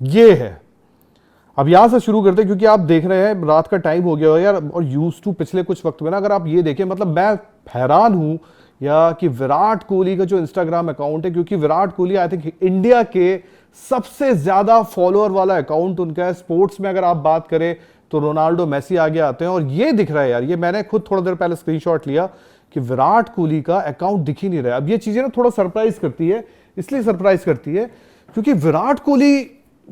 ये है। अब यहां से शुरू करते हैं क्योंकि आप देख रहे हैं रात का टाइम हो गया हो यार, और यूज टू पिछले कुछ वक्त में ना अगर आप ये देखें, मतलब मैं हैरान हूं या कि विराट कोहली का जो इंस्टाग्राम अकाउंट है, क्योंकि Virat Kohli I think India के सबसे ज्यादा फॉलोअर वाला अकाउंट उनका है। स्पोर्ट्स में अगर आप बात करें तो रोनाल्डो मेसी आगे आते हैं, और ये दिख रहा है यार, ये मैंने खुद थोड़ा देर पहले स्क्रीनशॉट लिया कि विराट कोहली का अकाउंट दिख ही नहीं रहा है। अब ये चीजें ना थोड़ा सरप्राइज करती है, इसलिए सरप्राइज करती है क्योंकि विराट कोहली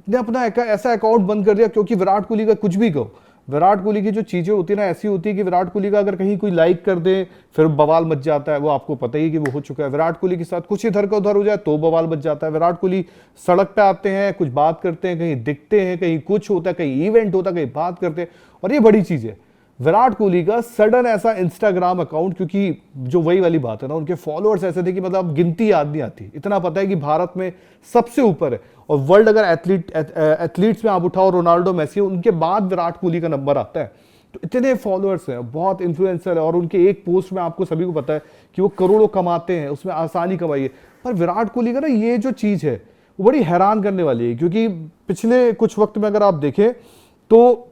ने अपना ऐसा अकाउंट बंद कर दिया। क्योंकि विराट कोहली का कुछ भी कहो, विराट कोहली की जो चीजें होती है ना ऐसी होती है कि विराट कोहली का अगर कहीं कोई लाइक कर दे फिर बवाल मच जाता है, वो आपको पता ही कि वो हो चुका है। विराट कोहली के साथ कुछ इधर का उधर हो जाए तो बवाल मच जाता है। विराट कोहली सड़क पे आते हैं, कुछ बात करते हैं, कहीं दिखते हैं, कहीं कुछ होता है, कहीं इवेंट होता है, कहीं बात करते हैं, और ये बड़ी चीज है विराट कोहली का सडन ऐसा इंस्टाग्राम अकाउंट। क्योंकि जो वही वाली बात है ना, उनके फॉलोअर्स ऐसे थे कि मतलब गिनती याद नहीं आती। इतना पता है कि भारत में सबसे ऊपर है, और वर्ल्ड अगर एथलीट्स में आप उठाओ रोनाल्डो मेसी, उनके बाद विराट कोहली का नंबर आता है। तो इतने फॉलोअर्स हैं, बहुत इन्फ्लुएंसर है, और उनके एक पोस्ट में आपको सभी को पता है कि वो करोड़ों कमाते हैं, उसमें आसानी कमाई है। पर विराट कोहली का ना ये जो चीज है वो बड़ी हैरान करने वाली है, क्योंकि पिछले कुछ वक्त में अगर आप देखें तो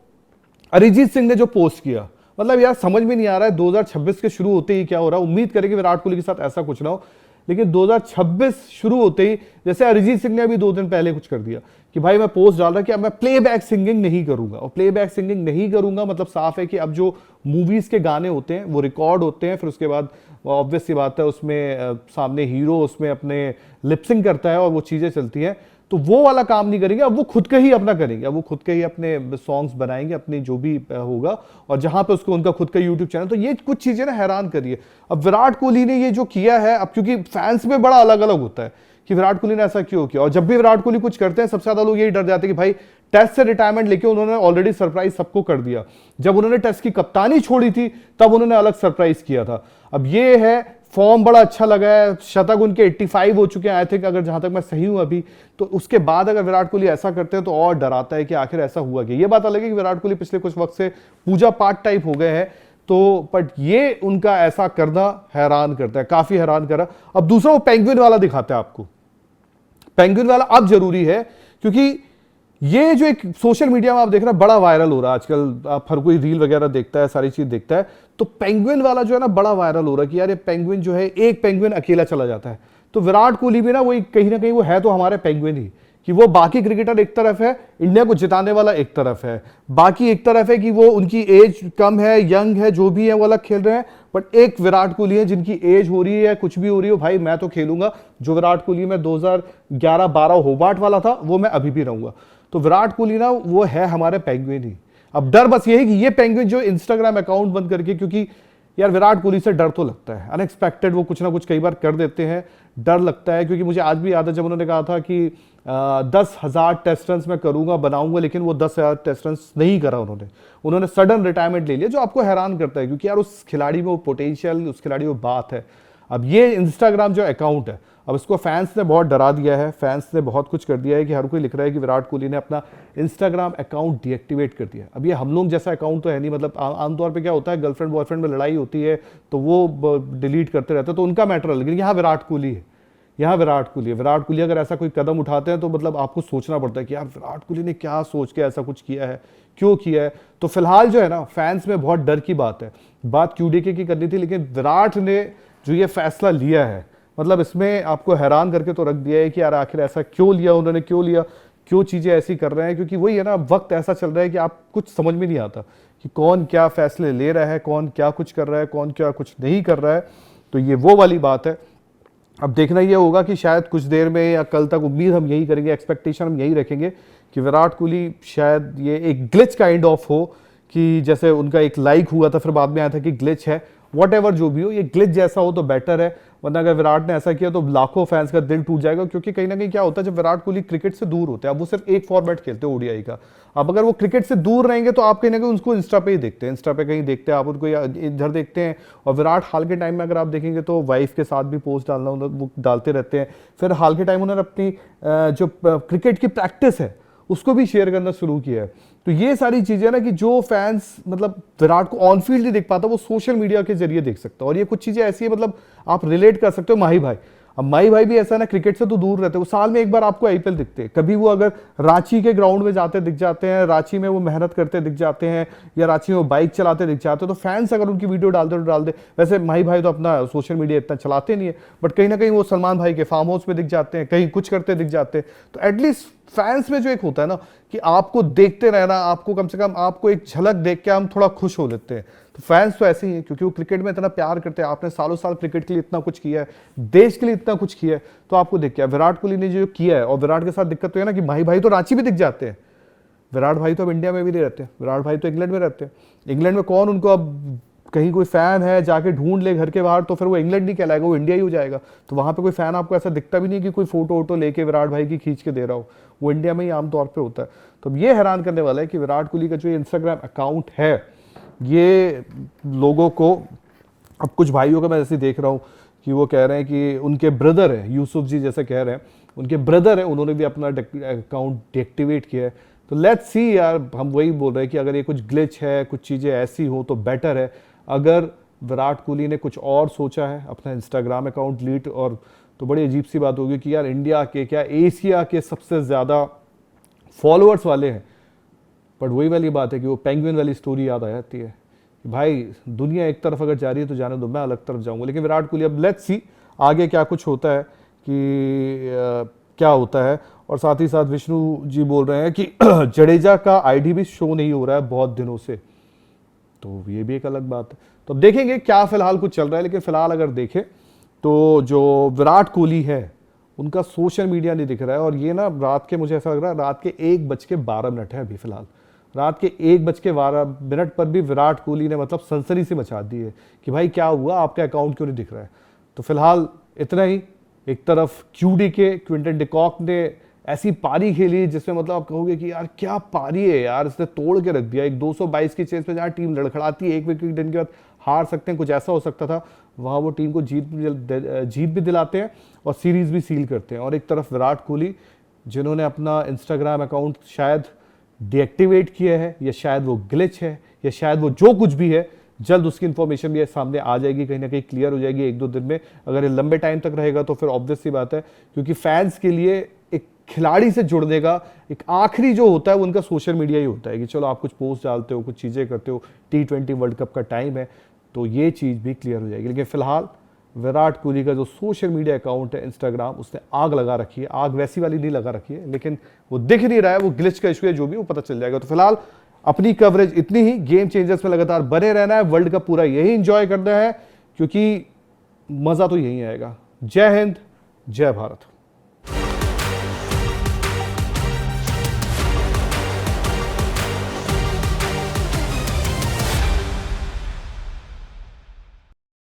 अरिजीत सिंह ने जो पोस्ट किया, मतलब यार समझ में नहीं आ रहा है 2026 के शुरू होते ही क्या हो रहा है। उम्मीद करें कि विराट कोहली के साथ ऐसा कुछ ना हो, लेकिन 2026 शुरू होते ही जैसे अरिजीत सिंह ने अभी 2 दिन पहले कुछ कर दिया कि भाई मैं पोस्ट डाल रहा कि अब मैं प्लेबैक सिंगिंग नहीं करूंगा। और प्लेबैक सिंगिंग नहीं करूंगा मतलब साफ है कि अब जो मूवीज के गाने होते हैं वो रिकॉर्ड होते हैं, फिर उसके बाद ऑब्वियस सी बात है उसमें सामने हीरो उसमें अपने लिपसिंग करता है और वो चीजें चलती हैं, तो वो वाला काम नहीं करेंगे। अब वो खुद का ही अपना करेंगे, अब वो खुद के ही अपने सॉन्ग्स बनाएंगे, अपनी जो भी होगा, और जहां पे उसको उनका खुद का यूट्यूब चैनल। तो ये कुछ चीजें ना हैरान करिए। अब विराट कोहली ने ये जो किया है, अब क्योंकि फैंस में बड़ा अलग अलग होता है कि विराट कोहली ने ऐसा क्यों किया, और जब भी विराट कोहली कुछ करते हैं सबसे ज्यादा लोग यही डर जाते हैं कि भाई टेस्ट से रिटायरमेंट लेके उन्होंने ऑलरेडी सरप्राइज सबको कर दिया। जब उन्होंने टेस्ट की कप्तानी छोड़ी थी तब उन्होंने अलग सरप्राइज किया था। अब ये है फॉर्म बड़ा अच्छा लगा है, शतक उनके 85 हो चुके हैं आई थिंक, अगर जहां तक मैं सही हूं अभी। तो उसके बाद अगर विराट कोहली ऐसा करते हैं तो और डराता है कि आखिर ऐसा हुआ कि ये बात अलग है कि विराट कोहली पिछले कुछ वक्त से पूजा पाठ टाइप हो गए हैं, तो बट ये उनका ऐसा करना हैरान करता है, काफी हैरान करा। अब दूसरा वो पेंगुइन वाला दिखाता है आपको। पेंगुइन वाला अब जरूरी है क्योंकि ये जो एक सोशल मीडिया में आप देख रहे हैं बड़ा वायरल हो रहा है आजकल। आप हर कोई रील वगैरह देखता है, सारी चीज देखता है, तो पेंगुइन वाला जो है ना बड़ा वायरल हो रहा है कि यार ये पेंगुइन जो है, एक पेंगुइन अकेला चला जाता है। तो विराट कोहली भी ना वही कहीं ना कहीं वो है तो हमारे पेंगुइन ही, कि वो बाकी क्रिकेटर एक तरफ है, इंडिया को जिताने वाला एक तरफ है, बाकी एक तरफ है कि वो उनकी एज कम है, यंग है, जो भी है वो अलग खेल रहे हैं, बट एक विराट कोहली है जिनकी एज हो रही है, कुछ भी हो रही हो, भाई मैं तो खेलूंगा। जो विराट कोहली में 2011-12 होबार्ट वाला था वो मैं अभी भी रहूंगा। तो विराट कोहली ना वो है हमारे पेंगुइन ही। अब डर बस यही कि ये पेंगुइन जो इंस्टाग्राम अकाउंट बंद करके, क्योंकि यार विराट कोहली से डर तो लगता है, अनएक्सपेक्टेड वो कुछ ना कुछ कई बार कर देते हैं, डर लगता है। क्योंकि मुझे आज भी याद है जब उन्होंने कहा था कि 10,000 टेस्ट रन मैं करूंगा, बनाऊंगा, लेकिन वो 10,000 टेस्ट रन नहीं करा उन्होंने सडन रिटायरमेंट ले लिया, जो आपको हैरान करता है क्योंकि यार उस खिलाड़ी में वो पोटेंशियल, उस खिलाड़ी में बात है। अब ये इंस्टाग्राम जो अकाउंट है, अब इसको फैंस ने बहुत डरा दिया है, फैंस ने बहुत कुछ कर दिया है कि हर कोई लिख रहा है कि विराट कोहली ने अपना इंस्टाग्राम अकाउंट डीएक्टिवेट कर दिया। अब ये हम लोग जैसा अकाउंट तो है नहीं, मतलब आमतौर पे क्या होता है गर्लफ्रेंड बॉयफ्रेंड में लड़ाई होती है तो वो डिलीट करते रहते हैं, तो उनका मैटर है। लेकिन यहाँ विराट कोहली है, यहाँ विराट कोहली है। विराट कोहली अगर ऐसा कोई कदम उठाते हैं तो मतलब आपको सोचना पड़ता है कि यार विराट कोहली ने क्या सोच के ऐसा कुछ किया है, क्यों किया है। तो फिलहाल जो है ना फैंस में बहुत डर की बात है। बात क्यूडीके की करनी थी, लेकिन विराट ने जो ये फैसला लिया है, मतलब इसमें आपको हैरान करके तो रख दिया है कि यार आखिर ऐसा क्यों लिया उन्होंने, क्यों लिया, क्यों चीजें ऐसी कर रहे हैं। क्योंकि वही है ना, वक्त ऐसा चल रहा है कि आप कुछ समझ में नहीं आता कि कौन क्या फैसले ले रहा है, कौन क्या कुछ कर रहा है, कौन क्या कुछ नहीं कर रहा है। तो ये वो वाली बात है। अब देखना ये होगा कि शायद कुछ देर में या कल तक, उम्मीद हम यही करेंगे, एक्सपेक्टेशन हम यही रखेंगे कि विराट कोहली शायद ये एक ग्लिच काइंड ऑफ हो, कि जैसे उनका एक लाइक हुआ था फिर बाद में आया था कि ग्लिच है, व्हाटएवर जो भी हो, ये ग्लिच जैसा हो तो बेटर है। वरना अगर विराट ने ऐसा किया तो लाखों फैंस का दिल टूट जाएगा। क्योंकि कहीं ना कहीं क्या होता है जब विराट कोहली क्रिकेट से दूर होते हैं, अब वो सिर्फ एक फॉर्मेट खेलते हैं ओडीआई का, अब अगर वो क्रिकेट से दूर रहेंगे तो आप कहीं ना कहीं उनको इंस्टा पे ही देखते हैं, इंस्टा पे कहीं देखते हैं आप उनको, इधर देखते हैं। और विराट हाल के टाइम में अगर आप देखेंगे तो वाइफ के साथ भी पोस्ट डालना वो डालते रहते हैं। फिर हाल के टाइम उन्होंने अपनी जो क्रिकेट की प्रैक्टिस है उसको भी शेयर करना शुरू किया है। तो ये सारी चीजें ना कि जो फैंस मतलब विराट को ऑन फील्ड नहीं देख पाता वो सोशल मीडिया के जरिए देख सकता है। और ये कुछ चीजें ऐसी है मतलब आप रिलेट कर सकते हो माही भाई, अब माई भाई भी ऐसा ना, क्रिकेट से तो दूर रहते हैं, वो साल में एक बार आपको आईपीएल दिखते हैं। कभी वो अगर रांची के ग्राउंड में जाते दिख जाते हैं, रांची में वो मेहनत करते दिख जाते हैं, या रांची में वो बाइक चलाते दिख जाते हैं, तो फैंस अगर उनकी वीडियो डालते तो डाल दे। वैसे माई भाई तो अपना सोशल मीडिया इतना चलाते नहीं है, बट कहीं ना कहीं वो सलमान भाई के फार्म हाउस में दिख जाते हैं, कहीं कुछ करते दिख जाते हैं। तो एटलीस्ट फैंस में जो एक होता है ना कि आपको देखते रहना, आपको कम से कम आपको एक झलक देख के हम थोड़ा खुश हो लेते हैं। तो फैंस तो ऐसे ही हैं, क्योंकि वो क्रिकेट में इतना प्यार करते हैं। आपने सालों साल क्रिकेट के लिए इतना कुछ किया है, देश के लिए इतना कुछ किया है, तो आपको देख के विराट कोहली ने जो किया है, और विराट के साथ दिक्कत तो है ना कि माही भाई तो रांची भी दिख जाते हैं। विराट भाई तो अब इंडिया में भी नहीं रहते, विराट भाई तो इंग्लैंड में रहते हैं। इंग्लैंड में कौन उनको अब कहीं कोई फैन है जाके ढूंढ ले घर के बाहर, तो फिर वो इंग्लैंड नहीं कहलाएगा, वो इंडिया ही हो जाएगा। तो वहां पे कोई फैन आपको ऐसा दिखता भी नहीं कि कोई फोटो वोटो लेके विराट भाई की खींच के दे रहा हो, वो इंडिया में ही आमतौर पे होता है। तो अब ये हैरान करने वाला है कि विराट कोहली का जो इंस्टाग्राम अकाउंट है, ये लोगों को, अब कुछ भाइयों का मैं ऐसे देख रहा हूँ कि वो कह रहे हैं कि उनके ब्रदर है, यूसुफ जी जैसे कह रहे हैं, उनके ब्रदर है, उन्होंने भी अपना अकाउंट डीएक्टिवेट किया है। तो लेट्स सी यार, हम वही बोल रहे हैं कि अगर ये कुछ ग्लिच है, कुछ चीज़ें ऐसी हो तो बेटर है। अगर विराट कोहली ने कुछ और सोचा है अपना इंस्टाग्राम अकाउंट डिलीट, और तो बड़ी अजीब सी बात होगी कि यार इंडिया के क्या एशिया के सबसे ज़्यादा फॉलोअर्स वाले हैं। बट वही वाली बात है कि वो पेंगुइन वाली स्टोरी याद आ जाती है कि भाई दुनिया एक तरफ अगर जा रही है तो जाने दो, मैं अलग तरफ जाऊंगा। लेकिन विराट कोहली, अब लेट्स सी आगे क्या कुछ होता है कि क्या होता है। और साथ ही साथ विष्णु जी बोल रहे हैं कि जडेजा का आईडी भी शो नहीं हो रहा है बहुत दिनों से, तो ये भी एक अलग बात है। तो अब देखेंगे क्या फिलहाल कुछ चल रहा है। लेकिन फिलहाल अगर देखें तो जो विराट कोहली है उनका सोशल मीडिया नहीं दिख रहा है। और ये ना रात के, मुझे ऐसा लग रहा है रात के 1:12 है अभी फिलहाल, रात के 1:12 पर भी विराट कोहली ने मतलब सनसनी से मचा दी है कि भाई क्या हुआ, आपका अकाउंट क्यों नहीं दिख रहा है। तो फिलहाल इतना ही। एक तरफ क्यूडी के क्विंटन डिकॉक ने ऐसी पारी खेली जिसमें मतलब आप कहोगे कि यार क्या पारी है यार, इसने तोड़ के रख दिया। एक 222 की चेस में जहाँ टीम लड़खड़ाती है, एक विकेट गिरने के बाद हार सकते हैं, कुछ ऐसा हो सकता था, वहाँ वो टीम को जीत भी दिलाते हैं और सीरीज भी सील करते हैं। और एक तरफ विराट कोहली जिन्होंने अपना इंस्टाग्राम अकाउंट शायद डीएक्टिवेट किया है, या शायद वो ग्लिच है, या शायद वो जो कुछ भी है, जल्द उसकी इन्फॉर्मेशन भी सामने आ जाएगी, कहीं ना कहीं क्लियर हो जाएगी 1-2 दिन में। अगर ये लंबे टाइम तक रहेगा तो फिर ऑब्वियस सी बात है, क्योंकि फैंस के लिए एक खिलाड़ी से जुड़ने का एक आखिरी जो होता है वो उनका सोशल मीडिया ही होता है कि चलो आप कुछ पोस्ट डालते हो, कुछ चीज़ें करते हो, T20 वर्ल्ड कप का टाइम है, तो ये चीज़ भी क्लियर हो जाएगी। लेकिन फिलहाल विराट कोहली का जो सोशल मीडिया अकाउंट है इंस्टाग्राम, उसने आग लगा रखी है। आग वैसी वाली नहीं लगा रखी है, लेकिन वो दिख नहीं रहा है, वो ग्लिच का इशू है, जो भी वो पता चल जाएगा। तो फिलहाल अपनी कवरेज इतनी ही। गेम चेंजर्स में लगातार बने रहना है, वर्ल्ड कप पूरा यही एंजॉय करना है, क्योंकि मजा तो यही आएगा। जय हिंद, जय भारत।